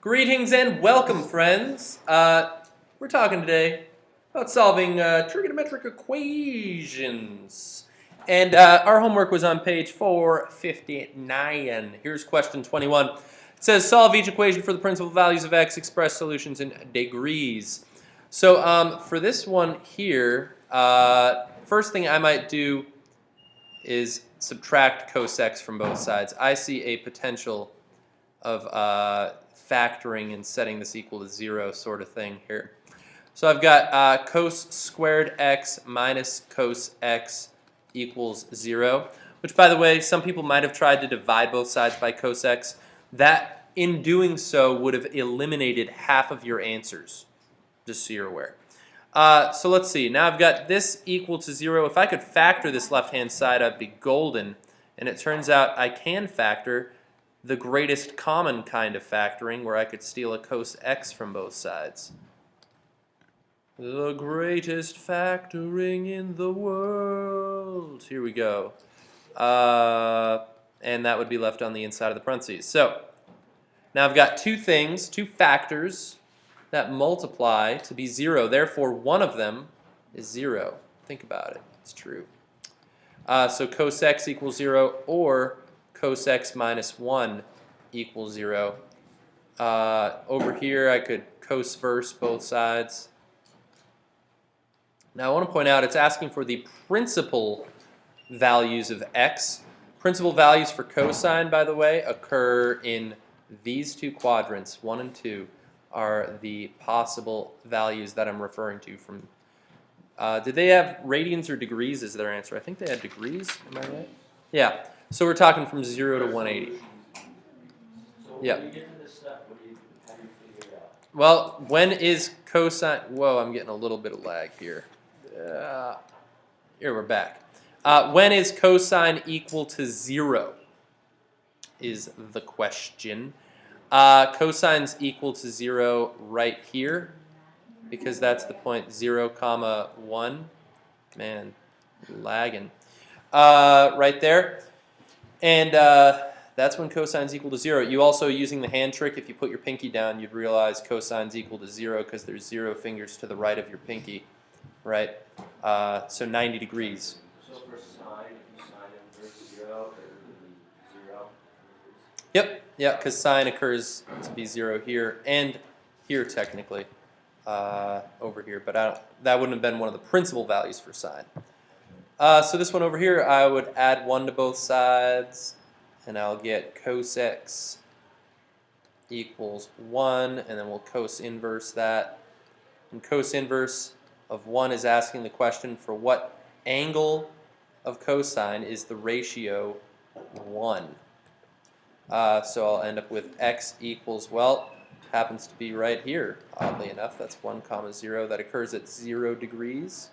Greetings and welcome, friends. We're talking today about solving trigonometric equations. And our homework was on page 459. Here's question 21. It says, solve each equation for the principal values of x, express solutions in degrees. So for this one here, first thing I might do is subtract cos x from both sides. I see a potential of factoring and setting this equal to 0 sort of thing here. So I've got cos squared x minus cos x equals 0, which, by the way, some people might have tried to divide both sides by cos x. That, in doing so, would have eliminated half of your answers, just so you're aware. So let's see. Now I've got this equal to 0. If I could factor this left-hand side, I'd be golden. And it turns out I can factor the greatest common kind of factoring, where I could steal a cos x from both sides. The greatest factoring in the world. Here we go. And that would be left on the inside of the parentheses. So now I've got two things, two factors that multiply to be 0. Therefore, one of them is 0. Think about it. It's true. So cos x equals 0, or cos x minus 1 equals 0. Over here, I could cos verse both sides. Now, I want to point out it's asking for the principal values of x. Principal values for cosine, by the way, occur in these two quadrants. 1 and 2 are the possible values that I'm referring to from. Did they have radians or degrees as their answer? I think they had degrees. Am I right? Yeah. So we're talking from 0 to 180. Yeah. When you get to this step, how do you figure it out? Well, when is cosine? Whoa, I'm getting a little bit of lag here. Here, we're back. When is cosine equal to 0 is the question. Cosine's equal to 0 right here, because that's the point 0, 1. Man, lagging. Right there. And that's when cosine's equal to 0. You also, using the hand trick, if you put your pinky down, you'd realize cosine's equal to 0 because there's 0 fingers to the right of your pinky, right? So 90 degrees. So for sine, if you sine inverse 0, it would be 0. Yep, yeah, because sine occurs to be 0 here and here technically, over here. But that wouldn't have been one of the principal values for sine. So this one over here, I would add 1 to both sides, and I'll get cos x equals 1, and then we'll cos inverse that. And cos inverse of 1 is asking the question for what angle of cosine is the ratio 1. So I'll end up with x equals, well, happens to be right here, oddly enough. That's 1, 0. That occurs at 0 degrees.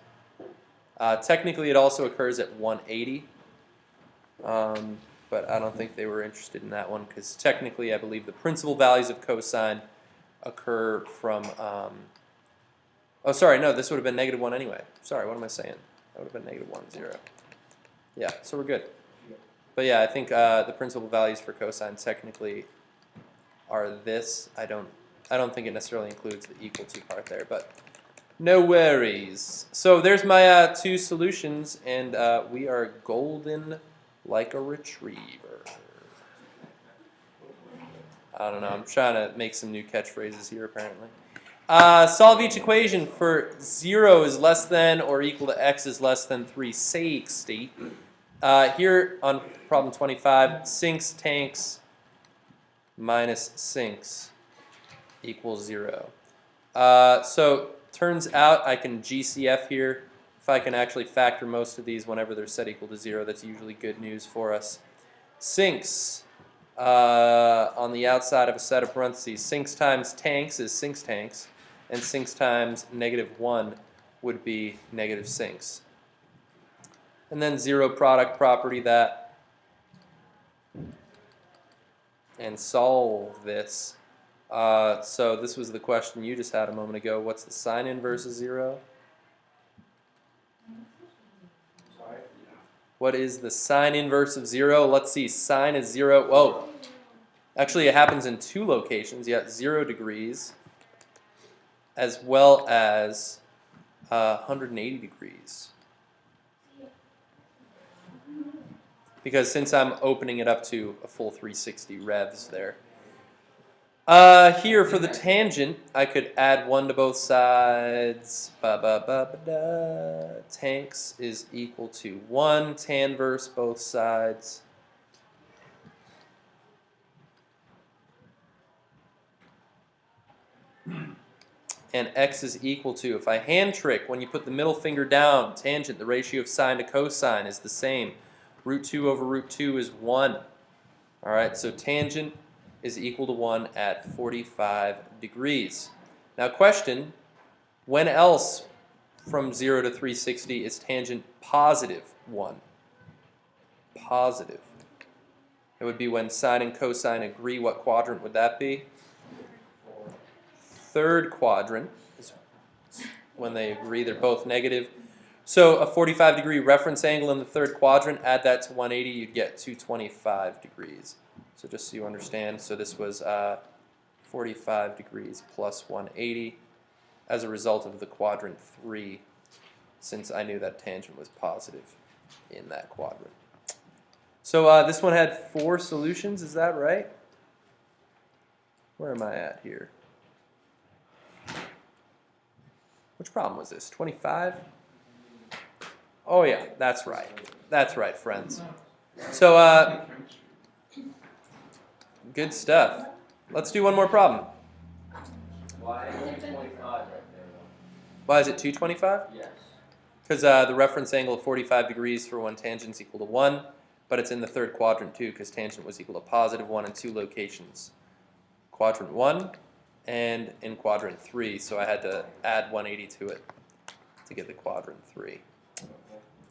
Technically, it also occurs at 180, but I don't think they were interested in that one, because technically I believe the principal values of cosine occur from, oh, sorry, no, this would have been -1 anyway. Sorry, what am I saying? That would have been -1, 0. Yeah, so we're good. But yeah, I think the principal values for cosine technically are this. I don't think it necessarily includes the equal to part there, but no worries. So there's my two solutions, and we are golden like a retriever. I don't know. I'm trying to make some new catchphrases here, apparently. Solve each equation for 0 is less than or equal to x is less than 360. Here on problem 25, sinks, tanks minus sinks equals 0. So turns out I can GCF here. If I can actually factor most of these whenever they're set equal to 0, that's usually good news for us. Sinks on the outside of a set of parentheses. Sinks times tanks is sinks tanks, and sinks times -1 would be negative sinks. And then 0 product property that, and solve this. So this was the question you just had a moment ago. What's the sine inverse of 0? Sorry? What is the sine inverse of 0? Let's see. Sine is 0. Whoa. Actually, it happens in two locations. You got 0 degrees as well as 180 degrees. Because since I'm opening it up to a full 360 revs there. Here for the tangent, I could add 1 to both sides. Tanx is equal to 1. Tanverse both sides. And x is equal to, if I hand trick, when you put the middle finger down, tangent, the ratio of sine to cosine is the same. Root 2 over root 2 is 1. All right, so tangent is equal to 1 at 45 degrees. Now question, when else from 0 to 360 is tangent positive 1? Positive. It would be when sine and cosine agree. What quadrant would that be? Third quadrant is when they agree. They're both negative. So a 45 degree reference angle in the third quadrant, add that to 180, you'd get 225 degrees. So just so you understand, so this was 45 degrees plus 180 as a result of the quadrant 3, since I knew that tangent was positive in that quadrant. So this one had 4 solutions, is that right? Where am I at here? Which problem was this? 25? Oh yeah, that's right. That's right, friends. So good stuff. Let's do one more problem. Why only 25 right there, though? Why is it 225? Yes. Because the reference angle of 45 degrees for one tangent is equal to 1, but it's in the third quadrant too, because tangent was equal to positive 1 in 2 locations. Quadrant 1 and in quadrant 3, so I had to add 180 to it to get the quadrant 3.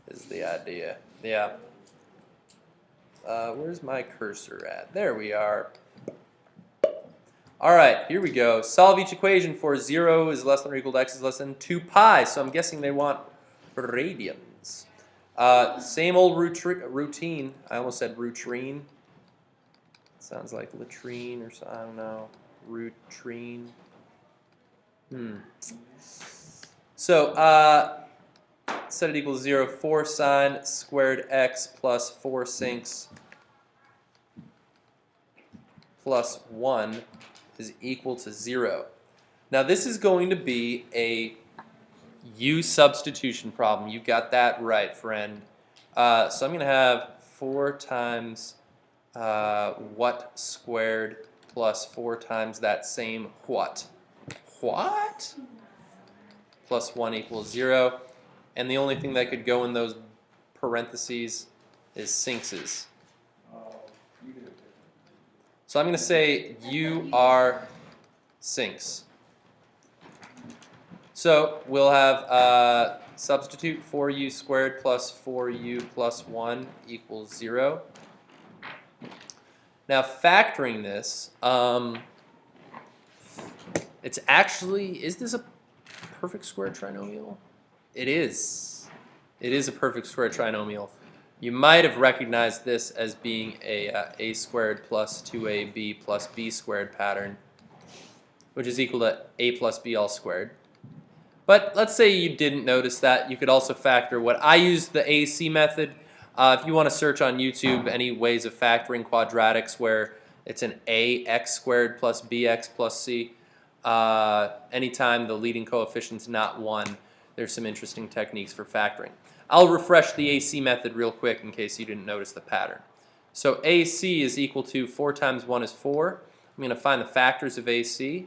Is the idea. Yeah. Where's my cursor at? There we are. All right, here we go. Solve each equation for 0 is less than or equal to x is less than 2 pi. So I'm guessing they want radians. Same old routine. I almost said routine. Sounds like latrine or something. I don't know. Routine. So set it equal to 0. 4 sine squared x plus 4 sinx plus 1 is equal to 0. Now this is going to be a U-substitution problem. You got that right, friend. So I'm going to have 4 times what squared plus 4 times that same what. What? Plus 1 equals 0. And the only thing that could go in those parentheses is sinxes. So I'm going to say U are sinx. So we'll have substitute 4u squared plus 4u plus 1 equals 0. Now factoring this, it's actually, is this a perfect square trinomial? It is. It is a perfect square trinomial. You might have recognized this as being a squared plus 2ab plus b squared pattern, which is equal to a plus b all squared. But let's say you didn't notice that. You could also factor what I use the AC method. If you want to search on YouTube any ways of factoring quadratics where it's an ax squared plus bx plus c, anytime the leading coefficient's not 1, there's some interesting techniques for factoring. I'll refresh the AC method real quick in case you didn't notice the pattern. So AC is equal to 4 times 1 is 4. I'm going to find the factors of AC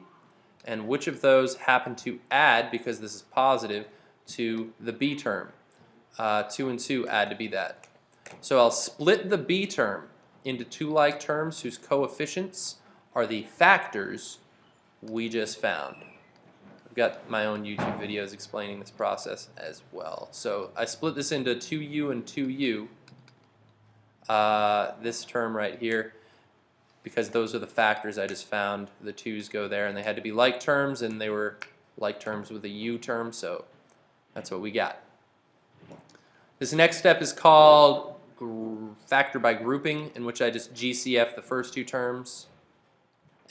and which of those happen to add, because this is positive, to the B term. 2 and 2 add to be that. So I'll split the B term into 2 like terms whose coefficients are the factors we just found. I've got my own YouTube videos explaining this process as well. So I split this into 2u and 2u, this term right here, because those are the factors I just found. The 2's go there, and they had to be like terms, and they were like terms with a u term, so that's what we got. This next step is called factor by grouping, in which I just GCF the first 2 terms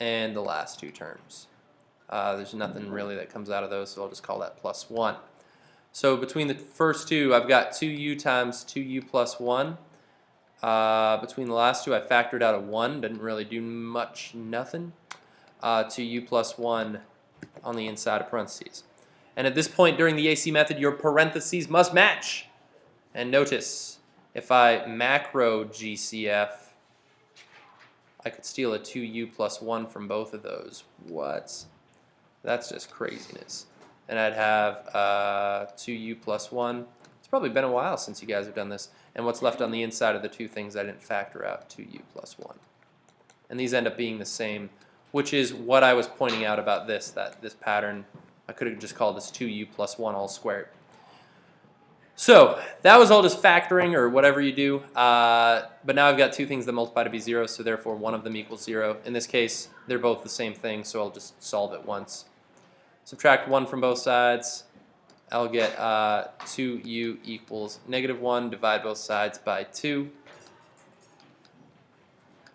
and the last two terms. There's nothing really that comes out of those, so I'll just call that plus 1. So between the first two, I've got 2u times 2u plus 1. Between the last two, I factored out a 1. Didn't really do nothing. 2u plus 1 on the inside of parentheses. And at this point during the AC method, your parentheses must match. And notice, if I macro GCF, I could steal a 2u plus 1 from both of those. What? That's just craziness. And I'd have 2u plus 1. It's probably been a while since you guys have done this. And what's left on the inside of the two things I didn't factor out, 2u plus 1. And these end up being the same, which is what I was pointing out about this, that this pattern, I could have just called this 2u plus 1 all squared. So that was all just factoring or whatever you do, but now I've got two things that multiply to be 0, so therefore one of them equals 0. In this case, they're both the same thing, so I'll just solve it once. Subtract 1 from both sides. I'll get 2u equals -1, divide both sides by 2.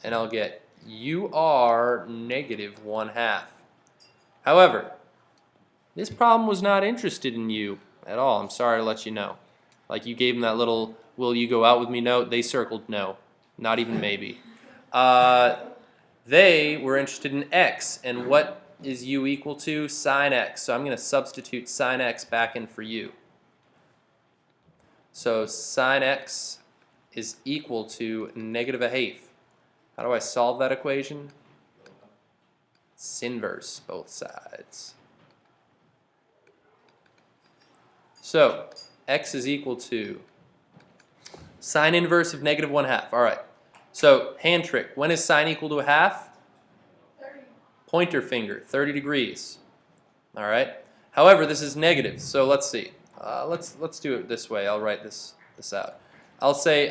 And I'll get u are -1/2. However, this problem was not interested in u at all. I'm sorry to let you know. Like, you gave them that little "will you go out with me" note, they circled no, not even maybe. They were interested in x, and what is u equal to? Sine x. So I'm going to substitute sine x back in for u. So sine x is equal to -1/2. How do I solve that equation? It's inverse both sides. So x is equal to sine inverse of -1/2. All right. So hand trick. When is sine equal to a half? 30. Pointer finger, 30 degrees. All right. However, this is negative. So let's see. Let's do it this way. I'll write this out. I'll say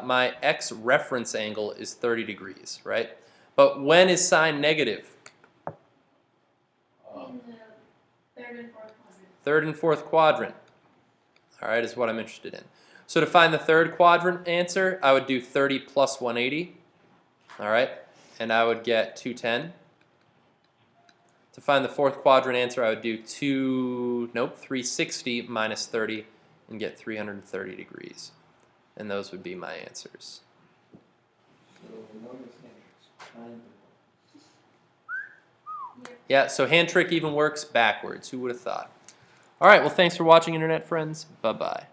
my x reference angle is 30 degrees, right? But when is sine negative? In the third and fourth quadrant. Third and fourth quadrant. All right, is what I'm interested in. So to find the third quadrant answer, I would do 30 plus 180. All right, and I would get 210. To find the fourth quadrant answer, I would do 360 minus 30 and get 330 degrees. And those would be my answers. Yeah, so hand trick even works backwards. Who would have thought? All right, well, thanks for watching, Internet friends. Bye-bye.